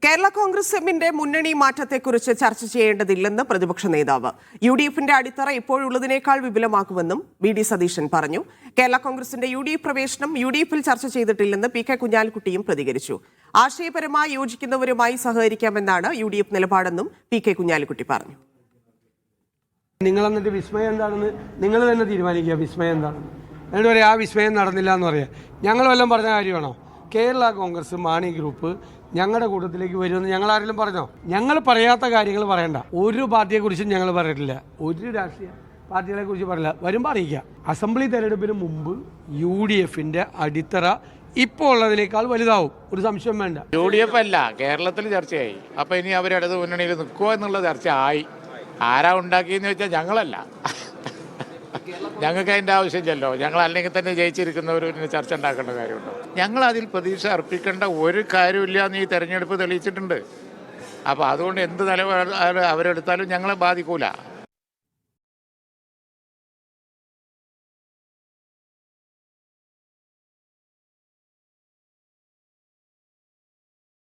കേരള കോൺഗ്രസ് എമ്മിന്റെ മുന്നണി മാറ്റത്തെക്കുറിച്ച് ചർച്ച ചെയ്യേണ്ടതില്ലെന്ന് പ്രതിപക്ഷ നേതാവ്. UDFന്റെ അടിത്തറ ഇപ്പോഴുള്ളതിനേക്കാൾ വിപുലമാക്കുമെന്നും BD സതീശൻ പറഞ്ഞു. കേരള കോൺഗ്രസിന്റെ UDF പ്രവേശനം UDFിൽ ചർച്ച ചെയ്തിട്ടില്ലെന്ന് PK കുഞ്ഞാലിക്കുട്ടിയും പ്രതികരിച്ചു. ആശയപരമായി യോജിക്കുന്നവരുമായി സഹകരിക്കാമെന്നാണ് UDF നിലപാടെന്നും PK കുഞ്ഞാലിക്കുട്ടി പറഞ്ഞു. നിങ്ങൾ എന്നിട്ട് വിസ്മയം എന്താണെന്ന് നിങ്ങൾ തന്നെ തീരുമാനിക്കുക. വിസ്മയം എന്താണെന്ന് എന്നിട്ട് പറയാം ആ വിസ്മയം നടന്നില്ല എന്ന് പറയാം. ഞങ്ങൾ വല്ലതും പറഞ്ഞ കാര്യമാണോ? കേരള കോൺഗ്രസ് മാണി ഗ്രൂപ്പ് ഞങ്ങളുടെ കൂട്ടത്തിലേക്ക് വരുമെന്ന് ഞങ്ങൾ ആരെങ്കിലും പറഞ്ഞോ? ഞങ്ങൾ പറയാത്ത കാര്യങ്ങൾ പറയണ്ട. ഒരു പാർട്ടിയെക്കുറിച്ചും ഞങ്ങൾ പറയിട്ടില്ല, ഒരു രാഷ്ട്രീയ പാർട്ടികളെ കുറിച്ച് പറയില്ല. വരുമ്പോൾ അറിയിക്കുക. അസംബ്ലി തെരഞ്ഞെടുപ്പിന് മുമ്പ് UDFന്റെ അടിത്തറ ഇപ്പോൾ ഉള്ളതിനേക്കാൾ വലുതാവും, ഒരു സംശയം വേണ്ട. UDF അല്ല, കേരളത്തിൽ ചർച്ചയായി. അപ്പോൾ ഇനി അവരിടത് മുന്നണിയിൽ നിൽക്കുമോ എന്നുള്ള ചർച്ച ആയി. ആരാ ഉണ്ടാക്കിയെന്ന് ചോദിച്ചാൽ ഞങ്ങളല്ല. ഞങ്ങൾക്ക് അതിൻ്റെ ആവശ്യമില്ലല്ലോ. ഞങ്ങൾ അല്ലെങ്കിൽ തന്നെ ജയിച്ചിരിക്കുന്നവർ ചർച്ച ഉണ്ടാക്കേണ്ട കാര്യമുണ്ടോ? ഞങ്ങൾ അതിൽ പ്രതീക്ഷ അർപ്പിക്കേണ്ട ഒരു കാര്യമില്ല എന്ന് ഈ തെരഞ്ഞെടുപ്പ് തെളിയിച്ചിട്ടുണ്ട്. അപ്പോൾ അതുകൊണ്ട് എന്ത് നിലപാട് അവരെടുത്താലും ഞങ്ങളെ ബാധിക്കൂല.